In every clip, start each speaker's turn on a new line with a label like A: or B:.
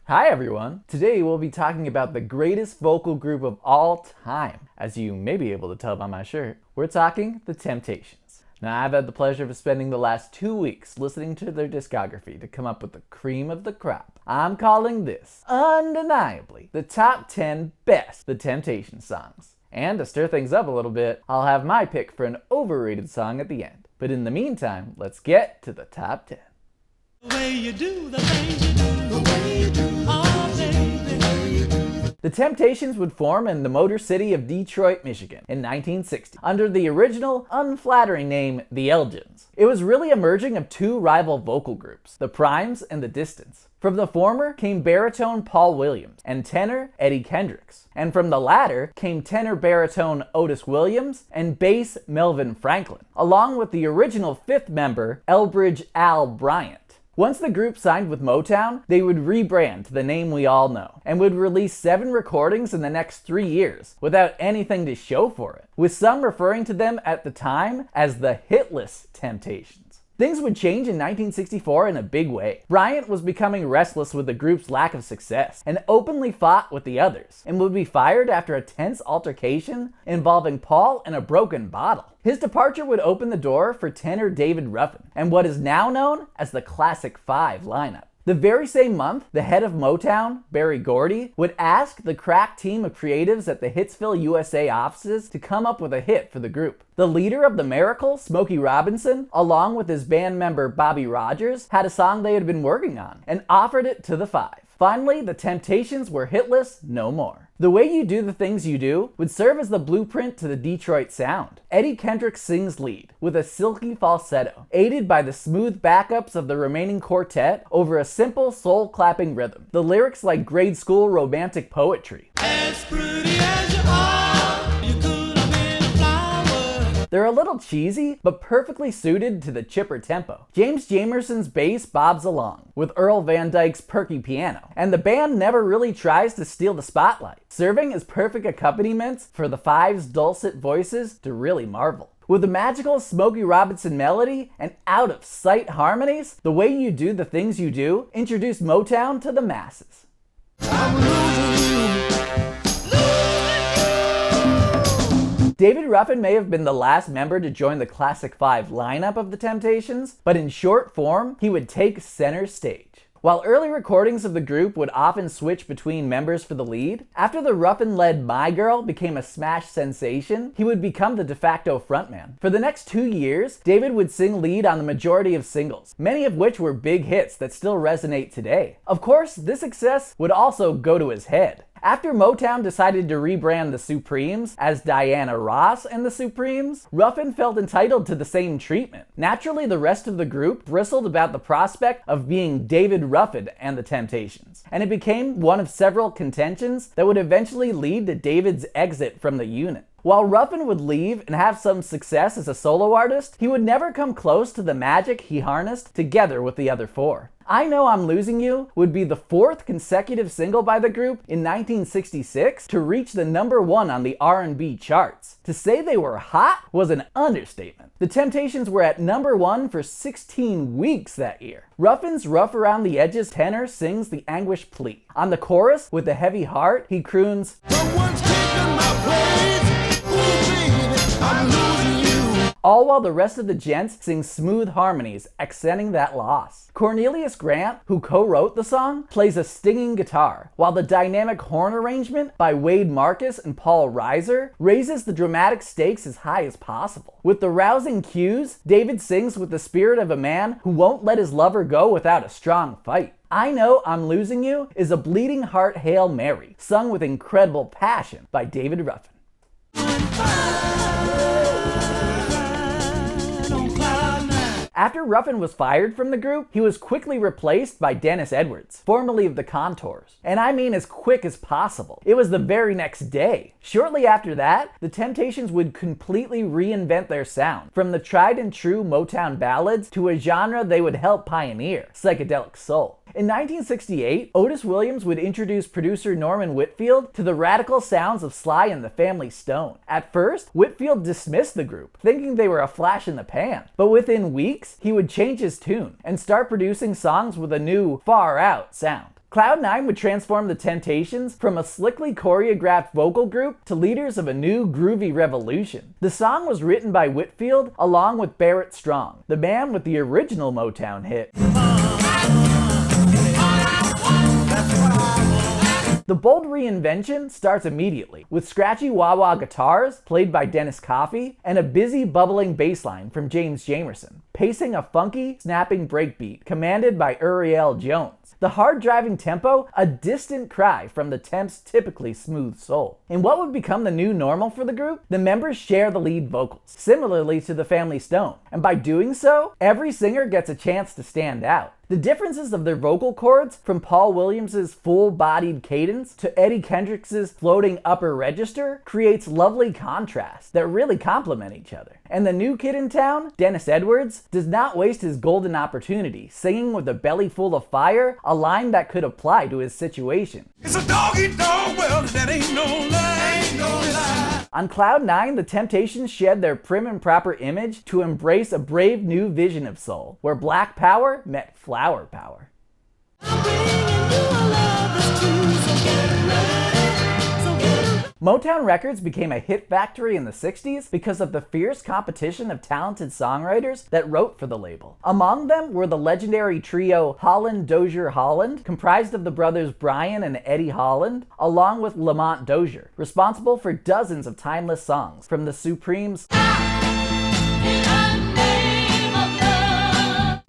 A: Hi everyone! Today we'll be talking about the greatest vocal group of all time. As you may be able to tell by my shirt, we're talking The Temptations. Now I've had the pleasure of spending the last 2 weeks listening to their discography to come up with the cream of the crop. I'm calling this, undeniably, the top 10 best The Temptations songs. And to stir things up a little bit, I'll have my pick for an overrated song at the end. But in the meantime, let's get to the top 10.
B: The way you do the things you do, the way you do, oh baby.
A: The Temptations would form in the Motor City of Detroit, Michigan in 1960 under the original, unflattering name The Elgins. It was really a merging of two rival vocal groups, the Primes and the Distants. From the former came baritone Paul Williams and tenor Eddie Kendricks. And from the latter came tenor baritone Otis Williams and bass Melvin Franklin, along with the original fifth member Elbridge Al Bryant. Once the group signed with Motown, they would rebrand to the name we all know, and would release 7 recordings in the next 3 years, without anything to show for it, with some referring to them at the time as the hitless Temptations. Things would change in 1964 in a big way. Bryant was becoming restless with the group's lack of success, and openly fought with the others, and would be fired after a tense altercation involving Paul and a broken bottle. His departure would open the door for tenor David Ruffin, and what is now known as the Classic Five lineup. The very same month, the head of Motown, Berry Gordy, would ask the crack team of creatives at the Hitsville, USA offices to come up with a hit for the group. The leader of the Miracle, Smokey Robinson, along with his band member Bobby Rogers, had a song they had been working on and offered it to the Five. Finally, the Temptations were hitless no more. The Way You Do the Things You Do would serve as the blueprint to the Detroit sound. Eddie Kendricks sings lead, with a silky falsetto, aided by the smooth backups of the remaining quartet over a simple soul-clapping rhythm. The lyrics like grade school romantic poetry.
B: As pretty as you are, you could have been a flower.
A: They're a little cheesy, but perfectly suited to the chipper tempo. James Jamerson's bass bobs along, with Earl Van Dyke's perky piano, and the band never really tries to steal the spotlight, serving as perfect accompaniments for the Five's dulcet voices to really marvel. With the magical Smokey Robinson melody and out-of-sight harmonies, The Way You Do the Things You Do introduced Motown to the masses.
B: I'm losing you.
A: David Ruffin may have been the last member to join the Classic Five lineup of the Temptations, but in short form, he would take center stage. While early recordings of the group would often switch between members for the lead, after the Ruffin-led My Girl became a smash sensation, he would become the de facto frontman. For the next 2 years, David would sing lead on the majority of singles, many of which were big hits that still resonate today. Of course, this success would also go to his head. After Motown decided to rebrand the Supremes as Diana Ross and the Supremes, Ruffin felt entitled to the same treatment. Naturally, the rest of the group bristled about the prospect of being David Ruffin and the Temptations, and it became one of several contentions that would eventually lead to David's exit from the unit. While Ruffin would leave and have some success as a solo artist, he would never come close to the magic he harnessed together with the other four. I Know I'm Losing You would be the 4th consecutive single by the group in 1966 to reach the #1 on the R&B charts. To say they were hot was an understatement. The Temptations were at #1 for 16 weeks that year. Ruffin's rough around the edges tenor sings the anguished plea. On the chorus, with a heavy heart, he croons,
B: Someone's taking my place. Ooh, baby, I'm losing you.
A: all while the rest of the gents sing smooth harmonies, accenting that loss. Cornelius Grant, who co-wrote the song, plays a stinging guitar, while the dynamic horn arrangement by Wade Marcus and Paul Reiser raises the dramatic stakes as high as possible. With the rousing cues, David sings with the spirit of a man who won't let his lover go without a strong fight. I Know I'm Losing You is a bleeding heart Hail Mary, sung with incredible passion by David Ruffin. After Ruffin was fired from the group, he was quickly replaced by Dennis Edwards, formerly of the Contours. And I mean as quick as possible. It was the very next day. Shortly after that, the Temptations would completely reinvent their sound, from the tried and true Motown ballads to a genre they would help pioneer, psychedelic soul. In 1968, Otis Williams would introduce producer Norman Whitfield to the radical sounds of Sly and the Family Stone. At first, Whitfield dismissed the group, thinking they were a flash in the pan. But within weeks, he would change his tune and start producing songs with a new, far-out sound. Cloud9 would transform the Temptations from a slickly choreographed vocal group to leaders of a new groovy revolution. The song was written by Whitfield along with Barrett Strong, the man with the original Motown hit. The bold reinvention starts immediately, with scratchy wah-wah guitars, played by Dennis Coffey, and a busy, bubbling bass line from James Jamerson, pacing a funky, snapping breakbeat commanded by Uriel Jones. The hard-driving tempo, a distant cry from the Temp's typically smooth soul. In what would become the new normal for the group, the members share the lead vocals, similarly to the Family Stone, and by doing so, every singer gets a chance to stand out. The differences of their vocal cords, from Paul Williams' full-bodied cadence to Eddie Kendricks's floating upper register, creates lovely contrasts that really complement each other. And the new kid in town, Dennis Edwards, does not waste his golden opportunity, singing with a belly full of fire, a line that could apply to his situation.
B: It's a dog-eat-dog world, that ain't no lie, ain't no lie.
A: On Cloud9, the Temptations shed their prim and proper image to embrace a brave new vision of soul, where black power met flower power. Motown Records became a hit factory in the 60s because of the fierce competition of talented songwriters that wrote for the label. Among them were the legendary trio Holland Dozier Holland, comprised of the brothers Brian and Eddie Holland, along with Lamont Dozier, responsible for dozens of timeless songs, from the Supremes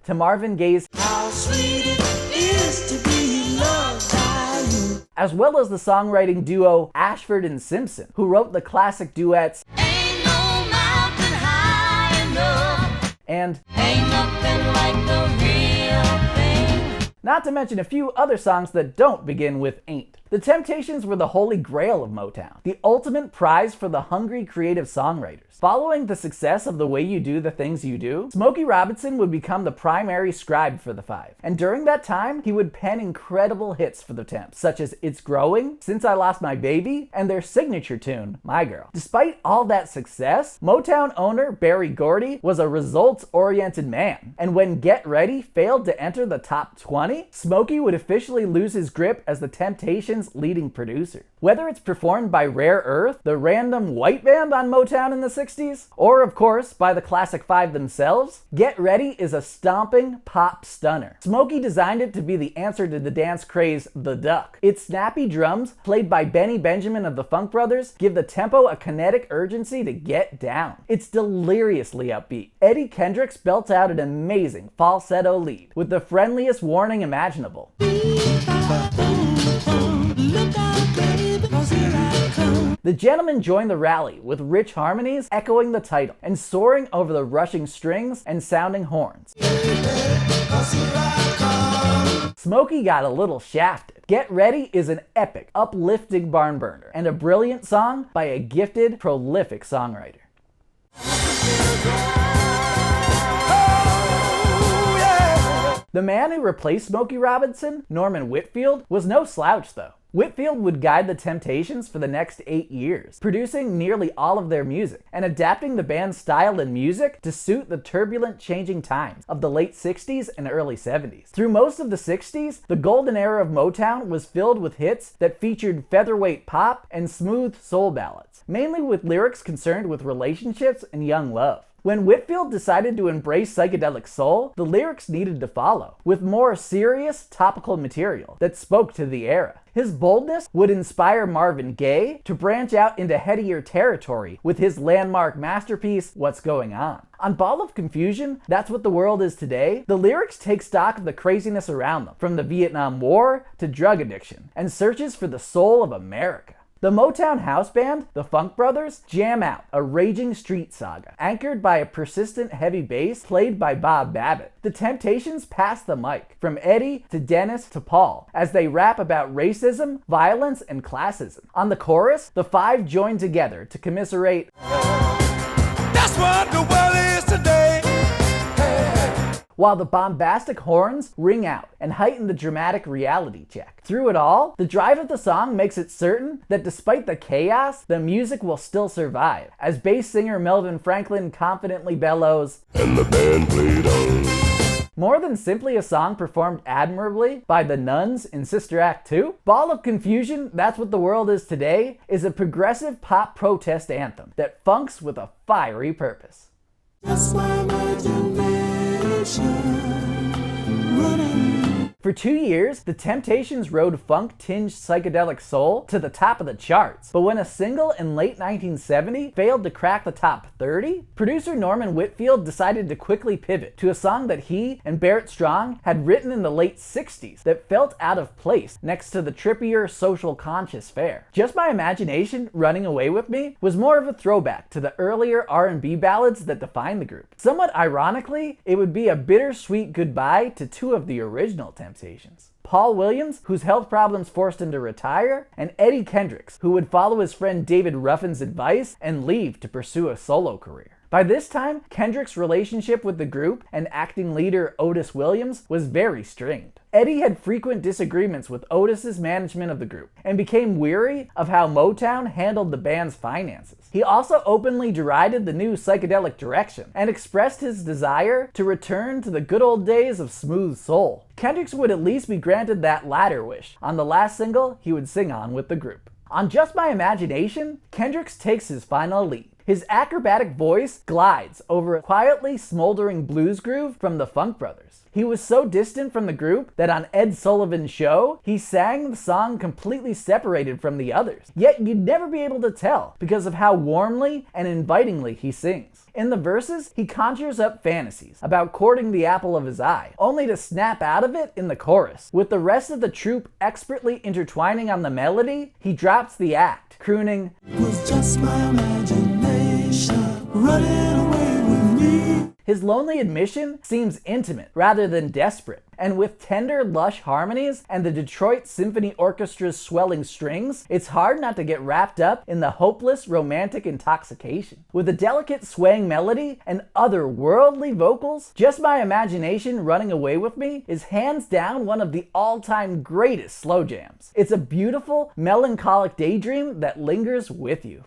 A: to Marvin Gaye's
B: How sweet it is to be loved by you.
A: as well as the songwriting duo Ashford and Simpson, who wrote the classic duets
B: Ain't no mountain high enough.
A: and
B: Ain't nothing like the real thing.
A: not to mention a few other songs that don't begin with ain't. The Temptations were the holy grail of Motown, the ultimate prize for the hungry creative songwriters. Following the success of The Way You Do the Things You Do, Smokey Robinson would become the primary scribe for the Five. And during that time, he would pen incredible hits for the Temps, such as It's Growing, Since I Lost My Baby, and their signature tune, My Girl. Despite all that success, Motown owner Berry Gordy was a results-oriented man. And when Get Ready failed to enter the top 20, Smokey would officially lose his grip as the Temptations' leading producer. Whether it's performed by Rare Earth, the random white band on Motown in the 60s, or of course by the Classic Five themselves, Get Ready is a stomping pop stunner. Smokey designed it to be the answer to the dance craze The Duck. Its snappy drums, played by Benny Benjamin of the Funk Brothers, give the tempo a kinetic urgency to get down. It's deliriously upbeat. Eddie Kendricks belts out an amazing falsetto lead, with the friendliest warning imaginable. The gentlemen join the rally with rich harmonies echoing the title and soaring over the rushing strings and sounding horns. Smokey got a little shafted. Get Ready is an epic, uplifting barn burner and a brilliant song by a gifted, prolific songwriter. The man who replaced Smokey Robinson, Norman Whitfield, was no slouch though. Whitfield would guide the Temptations for the next 8 years, producing nearly all of their music, and adapting the band's style and music to suit the turbulent changing times of the late 60s and early 70s. Through most of the 60s, the golden era of Motown was filled with hits that featured featherweight pop and smooth soul ballads, mainly with lyrics concerned with relationships and young love. When Whitfield decided to embrace psychedelic soul, the lyrics needed to follow, with more serious, topical material that spoke to the era. His boldness would inspire Marvin Gaye to branch out into headier territory with his landmark masterpiece, What's Going On. On Ball of Confusion, That's What the World Is Today, the lyrics take stock of the craziness around them, from the Vietnam War to drug addiction, and searches for the soul of America. The Motown house band, the Funk Brothers, jam out a raging street saga, anchored by a persistent heavy bass played by Bob Babbitt. The Temptations pass the mic, from Eddie to Dennis to Paul, as they rap about racism, violence, and classism. On the chorus, the five join together to commiserate,
B: That's what the world is today.
A: while the bombastic horns ring out and heighten the dramatic reality check. Through it all, the drive of the song makes it certain that despite the chaos, the music will still survive, as bass singer Melvin Franklin confidently bellows,
C: And the band played on.
A: More than simply a song performed admirably by the Nuns in Sister Act 2, Ball of Confusion, That's What the World Is Today is a progressive pop protest anthem that funks with a fiery purpose.
B: Just my imagination running.
A: For 2 years, The Temptations rode funk-tinged psychedelic soul to the top of the charts, but when a single in late 1970 failed to crack the top 30, producer Norman Whitfield decided to quickly pivot to a song that he and Barrett Strong had written in the late 60s that felt out of place next to the trippier social conscious fare. Just My Imagination, Running Away With Me was more of a throwback to the earlier R&B ballads that defined the group. Somewhat ironically, it would be a bittersweet goodbye to two of the original Temptations. Paul Williams, whose health problems forced him to retire, and Eddie Kendricks, who would follow his friend David Ruffin's advice and leave to pursue a solo career. By this time, Kendrick's relationship with the group and acting leader Otis Williams was very strained. Eddie had frequent disagreements with Otis's management of the group and became weary of how Motown handled the band's finances. He also openly derided the new psychedelic direction and expressed his desire to return to the good old days of smooth soul. Kendricks would at least be granted that latter wish on the last single he would sing on with the group. On Just My Imagination, Kendricks takes his final lead. His acrobatic voice glides over a quietly smoldering blues groove from the Funk Brothers. He was so distant from the group that on Ed Sullivan's show, he sang the song completely separated from the others. Yet you'd never be able to tell because of how warmly and invitingly he sings. In the verses, he conjures up fantasies about courting the apple of his eye, only to snap out of it in the chorus. With the rest of the troupe expertly intertwining on the melody, he drops the act, crooning,
B: It was just my imagination running away with me.
A: His lonely admission seems intimate rather than desperate, and with tender, lush harmonies and the Detroit Symphony Orchestra's swelling strings, it's hard not to get wrapped up in the hopeless romantic intoxication. With a delicate swaying melody and otherworldly vocals, Just My Imagination Running Away With Me is hands down one of the all-time greatest slow jams. It's a beautiful, melancholic daydream that lingers with you.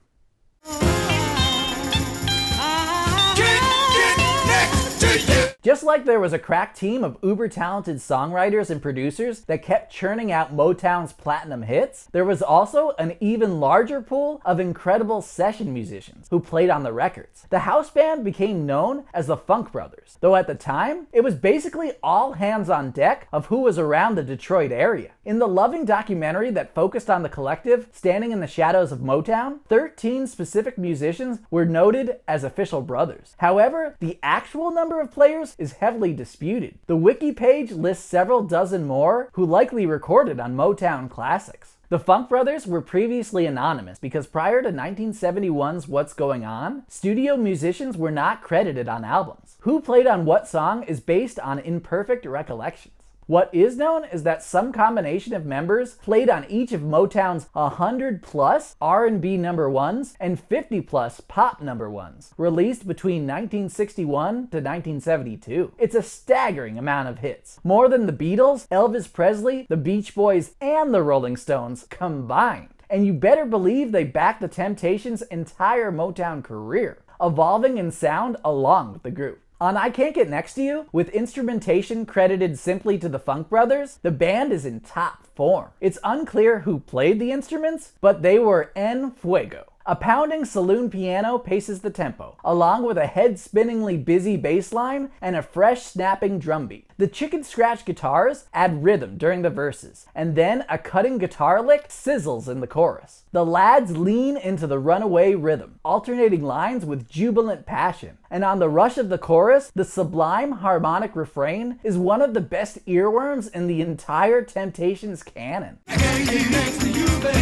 A: Just like there was a crack team of uber-talented songwriters and producers that kept churning out Motown's platinum hits, there was also an even larger pool of incredible session musicians who played on the records. The house band became known as the Funk Brothers, though at the time, it was basically all hands on deck of who was around the Detroit area. In the loving documentary that focused on the collective standing in the shadows of Motown, 13 specific musicians were noted as official brothers. However, the actual number of players is heavily disputed. The wiki page lists several dozen more who likely recorded on Motown classics. The Funk Brothers were previously anonymous because prior to 1971's What's Going On, studio musicians were not credited on albums. Who played on what song is based on imperfect recollections. What is known is that some combination of members played on each of Motown's 100+ R&B number ones and 50+ pop number ones, released between 1961 to 1972. It's a staggering amount of hits, more than the Beatles, Elvis Presley, the Beach Boys, and the Rolling Stones combined. And you better believe they backed the Temptations' entire Motown career, evolving in sound along with the group. On I Can't Get Next to You, with instrumentation credited simply to the Funk Brothers, the band is in top form. It's unclear who played the instruments, but they were en fuego. A pounding saloon piano paces the tempo, along with a head-spinningly busy bass line and a fresh, snapping drum beat. The chicken scratch guitars add rhythm during the verses, and then a cutting guitar lick sizzles in the chorus. The lads lean into the runaway rhythm, alternating lines with jubilant passion. And on the rush of the chorus, the sublime harmonic refrain is one of the best earworms in the entire Temptations canon.
B: I can't get next to you, baby.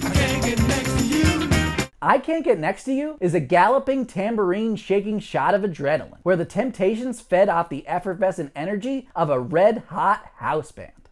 B: I can't get next to you.
A: I Can't Get Next to You is a galloping, tambourine-shaking shot of adrenaline, where the Temptations fed off the effervescent energy of a red-hot house band.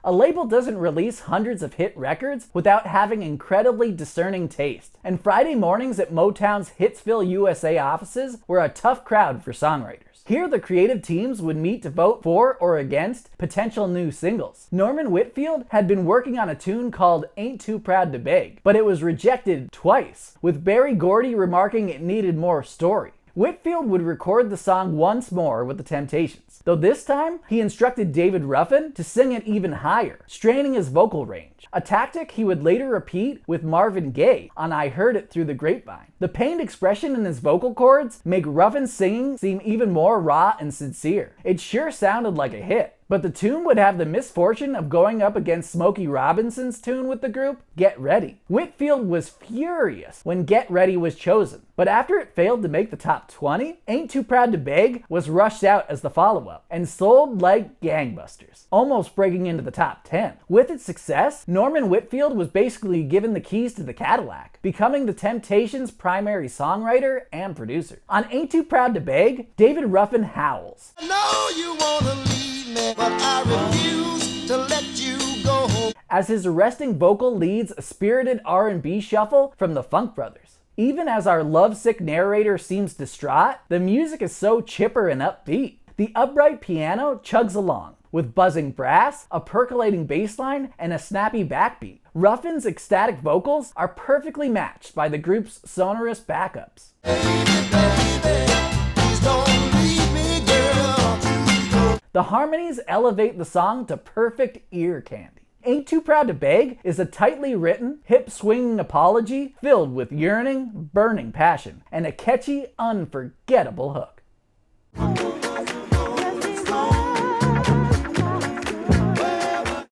A: A label doesn't release hundreds of hit records without having incredibly discerning taste, and Friday mornings at Motown's Hitsville, USA offices were a tough crowd for songwriters. Here, the creative teams would meet to vote for or against potential new singles. Norman Whitfield had been working on a tune called Ain't Too Proud to Beg, but it was rejected twice, with Berry Gordy remarking it needed more story. Whitfield would record the song once more with the Temptations, though this time he instructed David Ruffin to sing it even higher, straining his vocal range, a tactic he would later repeat with Marvin Gaye on I Heard It Through the Grapevine. The pained expression in his vocal cords make Ruffin's singing seem even more raw and sincere. It sure sounded like a hit. But the tune would have the misfortune of going up against Smokey Robinson's tune with the group, Get Ready. Whitfield was furious when Get Ready was chosen, but after it failed to make the top 20, Ain't Too Proud to Beg was rushed out as the follow-up and sold like gangbusters, almost breaking into the top 10. With its success, Norman Whitfield was basically given the keys to the Cadillac, becoming the Temptations' primary songwriter and producer. On Ain't Too Proud to Beg, David Ruffin howls.
C: I know you wanna leave me, but I refuse to let you go.
A: As his arresting vocal leads a spirited R&B shuffle from the Funk Brothers. Even as our lovesick narrator seems distraught, the music is so chipper and upbeat. The upright piano chugs along, with buzzing brass, a percolating bass line, and a snappy backbeat. Ruffin's ecstatic vocals are perfectly matched by the group's sonorous backups. The harmonies elevate the song to perfect ear candy. Ain't Too Proud to Beg is a tightly written, hip-swinging apology filled with yearning, burning passion, and a catchy, unforgettable hook.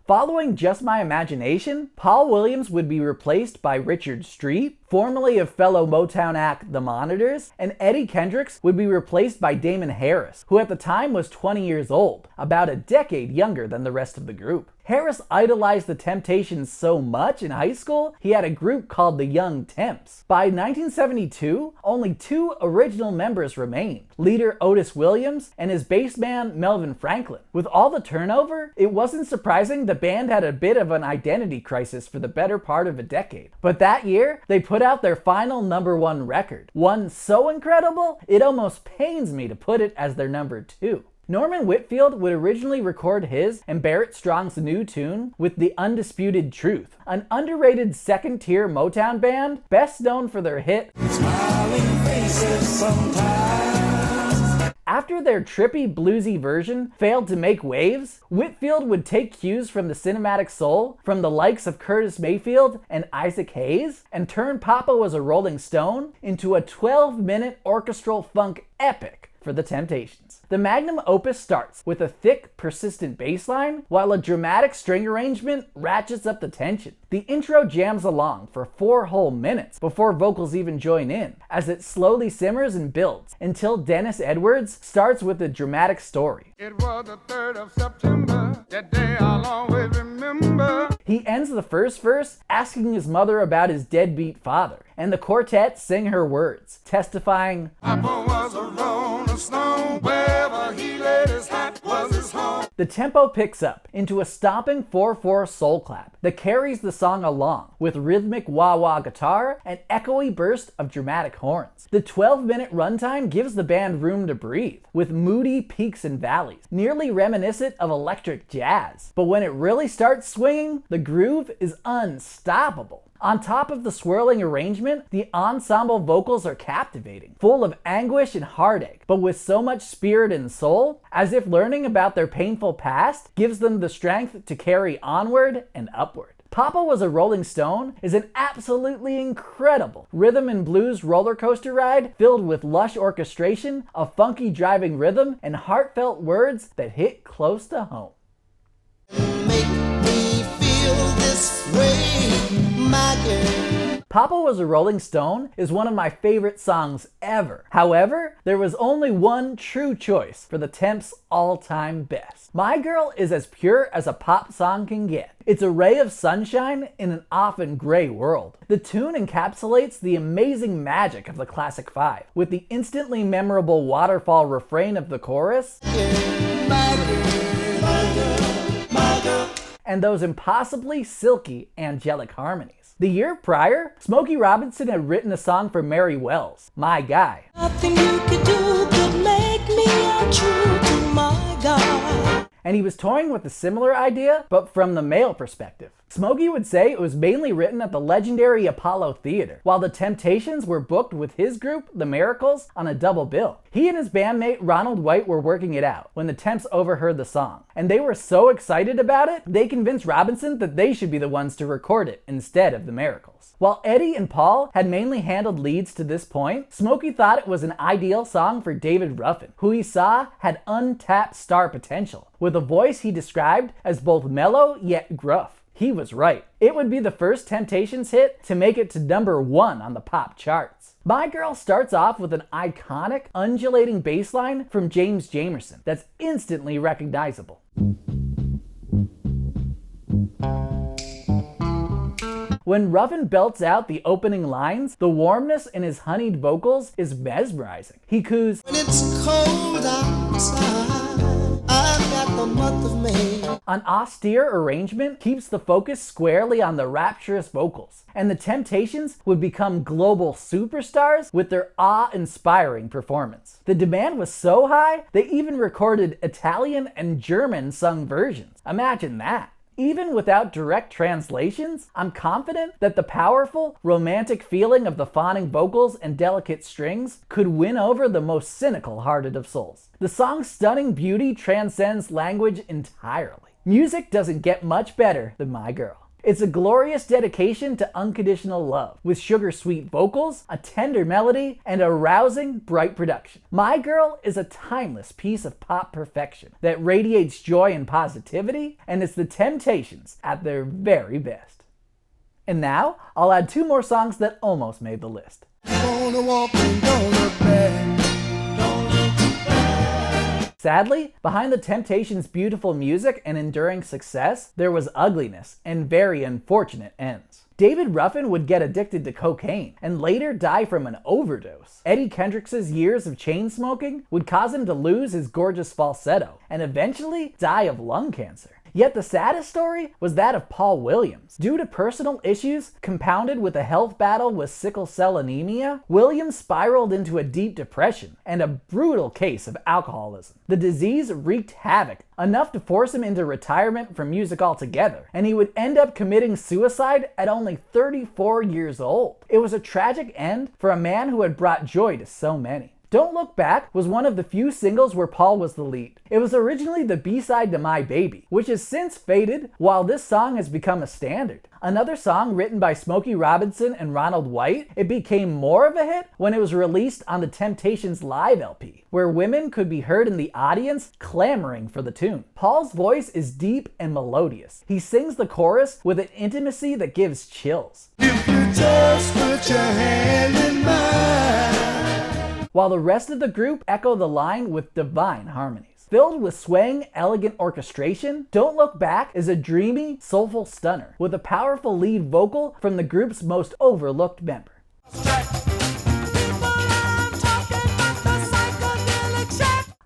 A: Following Just My Imagination, Paul Williams would be replaced by Richard Street, formerly of fellow Motown act The Monitors, and Eddie Kendricks would be replaced by Damon Harris, who at the time was 20 years old, about a decade younger than the rest of the group. Harris idolized the Temptations so much in high school, he had a group called the Young Temps. By 1972, only 2 original members remained, leader Otis Williams and his bass man Melvin Franklin. With all the turnover, it wasn't surprising the band had a bit of an identity crisis for the better part of a decade. But that year, they put out their final #1 record, one so incredible, it almost pains me to put it as their #2. Norman Whitfield would originally record his and Barrett Strong's new tune with The Undisputed Truth, an underrated second-tier Motown band best known for their hit Smiling Faces Sometimes. After their trippy, bluesy version failed to make waves, Whitfield would take cues from the cinematic soul from the likes of Curtis Mayfield and Isaac Hayes and turn Papa Was a Rolling Stone into a 12-minute orchestral funk epic for the Temptations. The magnum opus starts with a thick, persistent bass line, while a dramatic string arrangement ratchets up the tension. The intro jams along for 4 whole minutes before vocals even join in, as it slowly simmers and builds, until Dennis Edwards starts with a dramatic story.
D: It was the 3rd of September, that day I'll always remember.
A: He ends the first verse asking his mother about his deadbeat father, and the quartet sing her words, testifying,
D: Papa was a rolling stone, wherever he laid his hat was his home.
A: The tempo picks up into a stomping 4/4 soul clap that carries the song along with rhythmic wah-wah guitar and echoey burst of dramatic horns. The 12-minute runtime gives the band room to breathe, with moody peaks and valleys, nearly reminiscent of electric jazz. But when it really starts swinging, the groove is unstoppable. On top of the swirling arrangement, the ensemble vocals are captivating, full of anguish and heartache, but with so much spirit and soul, as if learning about their painful past gives them the strength to carry onward and upward. Papa Was a Rolling Stone is an absolutely incredible rhythm and blues roller coaster ride filled with lush orchestration, a funky driving rhythm, and heartfelt words that hit close to home.
C: Make me feel this way, my girl.
A: Papa Was a Rolling Stone is one of my favorite songs ever. However, there was only one true choice for the Temps' all-time best. My Girl is as pure as a pop song can get. It's a ray of sunshine in an often gray world. The tune encapsulates the amazing magic of the Classic Five, with the instantly memorable waterfall refrain of the chorus, and those impossibly silky, angelic harmonies. The year prior, Smokey Robinson had written a song for Mary Wells, My Guy.
B: Nothing you could do could make me
A: and he was toying with a similar idea, but from the male perspective. Smokey would say it was mainly written at the legendary Apollo Theater, while the Temptations were booked with his group, the Miracles, on a double bill. He and his bandmate Ronald White were working it out when the Temps overheard the song, and they were so excited about it, they convinced Robinson that they should be the ones to record it instead of the Miracles. While Eddie and Paul had mainly handled leads to this point, Smokey thought it was an ideal song for David Ruffin, who he saw had untapped star potential, with a voice he described as both mellow yet gruff. He was right. It would be the first Temptations hit to make it to #1 on the pop charts. My Girl starts off with an iconic, undulating bass line from James Jamerson that's instantly recognizable. When Ruffin belts out the opening lines, the warmness in his honeyed vocals is mesmerizing. He coos,
C: When it's cold outside, I've got the month of May.
A: An austere arrangement keeps the focus squarely on the rapturous vocals, and the Temptations would become global superstars with their awe-inspiring performance. The demand was so high, they even recorded Italian and German sung versions. Imagine that. Even without direct translations, I'm confident that the powerful, romantic feeling of the fawning vocals and delicate strings could win over the most cynical-hearted of souls. The song's stunning beauty transcends language entirely. Music doesn't get much better than My Girl. It's a glorious dedication to unconditional love, with sugar-sweet vocals, a tender melody, and a rousing, bright production. My Girl is a timeless piece of pop perfection that radiates joy and positivity, and it's the Temptations at their very best. And now, I'll add 2 more songs that almost made the list.
C: Gonna walk and don't look back.
A: Sadly, behind the Temptations' beautiful music and enduring success, there was ugliness and very unfortunate ends. David Ruffin would get addicted to cocaine and later die from an overdose. Eddie Kendricks' years of chain smoking would cause him to lose his gorgeous falsetto and eventually die of lung cancer. Yet the saddest story was that of Paul Williams. Due to personal issues compounded with a health battle with sickle cell anemia, Williams spiraled into a deep depression and a brutal case of alcoholism. The disease wreaked havoc, enough to force him into retirement from music altogether, and he would end up committing suicide at only 34 years old. It was a tragic end for a man who had brought joy to so many. Don't Look Back was one of the few singles where Paul was the lead. It was originally the B-side to My Baby, which has since faded, while this song has become a standard. Another song written by Smokey Robinson and Ronald White, it became more of a hit when it was released on the Temptations Live LP, where women could be heard in the audience clamoring for the tune. Paul's voice is deep and melodious. He sings the chorus with an intimacy that gives chills.
C: If you just put your hand in mine.
A: While the rest of the group echo the line with divine harmonies. Filled with swaying, elegant orchestration, Don't Look Back is a dreamy, soulful stunner with a powerful lead vocal from the group's most overlooked member.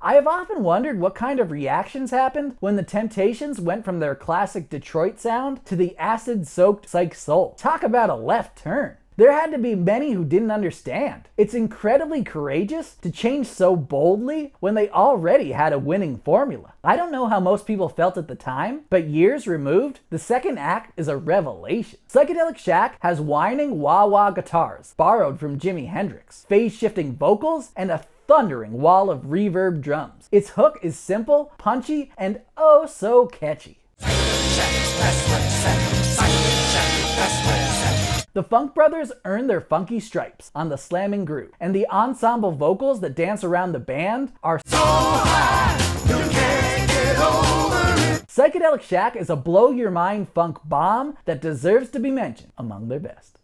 A: I have often wondered what kind of reactions happened when the Temptations went from their classic Detroit sound to the acid-soaked psych soul. Talk about a left turn. There had to be many who didn't understand. It's incredibly courageous to change so boldly when they already had a winning formula. I don't know how most people felt at the time, but years removed, the second act is a revelation. Psychedelic Shack has whining wah-wah guitars, borrowed from Jimi Hendrix, phase-shifting vocals, and a thundering wall of reverb drums. Its hook is simple, punchy, and oh so catchy. The Funk Brothers earned their funky stripes on the slamming groove, and the ensemble vocals that dance around the band are so high, you can't get over it. Psychedelic Shack is a blow-your-mind funk bomb that deserves to be mentioned among their best.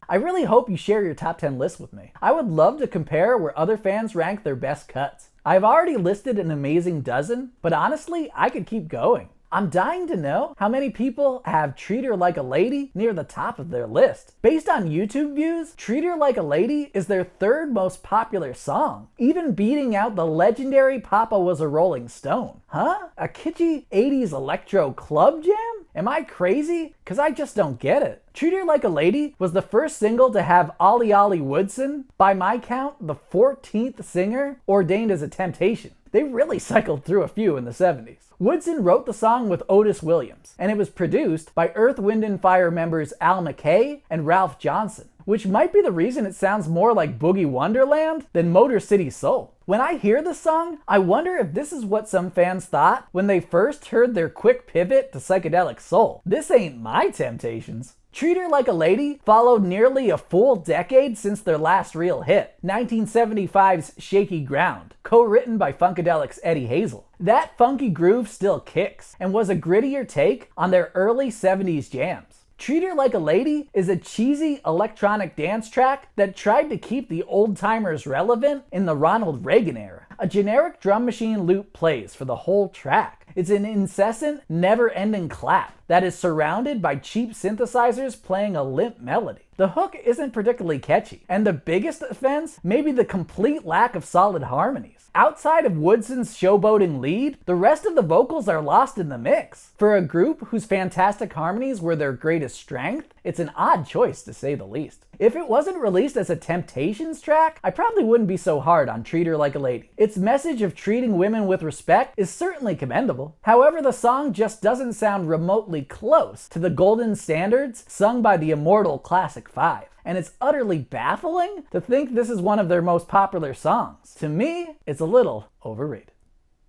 A: I really hope you share your top 10 lists with me. I would love to compare where other fans rank their best cuts. I've already listed an amazing dozen, but honestly, I could keep going. I'm dying to know how many people have Treat Her Like a Lady near the top of their list. Based on YouTube views, Treat Her Like a Lady is their third most popular song, even beating out the legendary Papa Was a Rolling Stone. Huh? A kitschy 80s electro club jam? Am I crazy? Cause I just don't get it. Treat Her Like a Lady was the first single to have Ollie Ollie Woodson, by my count, the 14th singer ordained as a Temptation. They really cycled through a few in the 70s. Woodson wrote the song with Otis Williams, and it was produced by Earth, Wind & Fire members Al McKay and Ralph Johnson, which might be the reason it sounds more like Boogie Wonderland than Motor City Soul. When I hear this song, I wonder if this is what some fans thought when they first heard their quick pivot to psychedelic soul. This ain't my Temptations. Treat Her Like a Lady followed nearly a full decade since their last real hit, 1975's Shaky Ground, co-written by Funkadelic's Eddie Hazel. That funky groove still kicks, and was a grittier take on their early 70s jams. Treat Her Like a Lady is a cheesy electronic dance track that tried to keep the old-timers relevant in the Ronald Reagan era. A generic drum machine loop plays for the whole track. It's an incessant, never-ending clap that is surrounded by cheap synthesizers playing a limp melody. The hook isn't particularly catchy, and the biggest offense may be the complete lack of solid harmonies. Outside of Woodson's showboating lead, the rest of the vocals are lost in the mix. For a group whose fantastic harmonies were their greatest strength, it's an odd choice to say the least. If it wasn't released as a Temptations track, I probably wouldn't be so hard on Treat Her Like a Lady. Its message of treating women with respect is certainly commendable. However, the song just doesn't sound remotely close to the golden standards sung by the immortal Classic 5. And it's utterly baffling to think this is one of their most popular songs. To me, it's a little overrated.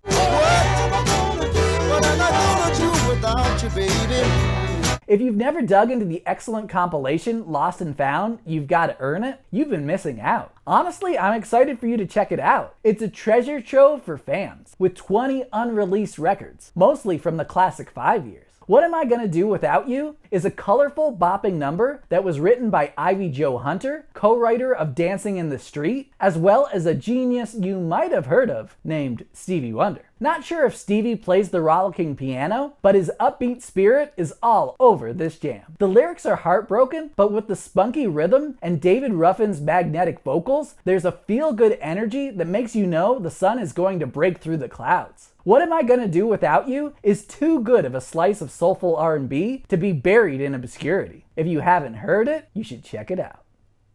C: What am I gonna do? What am I gonna do without you, baby?
A: If you've never dug into the excellent compilation Lost and Found, You've Gotta Earn It, you've been missing out. Honestly, I'm excited for you to check it out. It's a treasure trove for fans, with 20 unreleased records, mostly from the Classic 5 years. What Am I Gonna Do Without You is a colorful, bopping number that was written by Ivy Jo Hunter, co-writer of Dancing in the Street, as well as a genius you might have heard of named Stevie Wonder. Not sure if Stevie plays the rollicking piano, but his upbeat spirit is all over this jam. The lyrics are heartbroken, but with the spunky rhythm and David Ruffin's magnetic vocals, there's a feel-good energy that makes you know the sun is going to break through the clouds. What Am I Gonna Do Without You is too good of a slice of soulful R&B to be buried in obscurity. If you haven't heard it, you should check it out.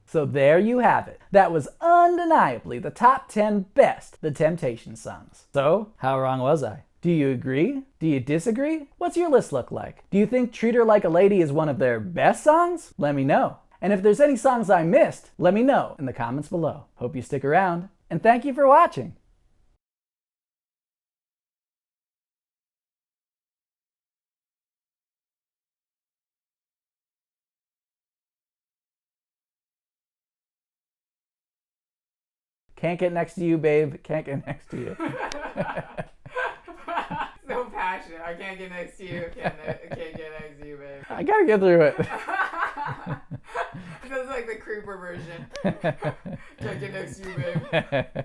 A: So there you have it. That was undeniably the top 10 best The Temptations songs. So, how wrong was I? Do you agree? Do you disagree? What's your list look like? Do you think Treat Her Like a Lady is one of their best songs? Let me know. And if there's any songs I missed, let me know in the comments below. Hope you stick around, and thank you for watching. Can't get next to you, babe. Can't get next to you.
E: So passionate. I can't get next to you. I can't get next to you, babe.
A: I gotta get through it.
E: That's like the creeper version. Can't get next to you, babe.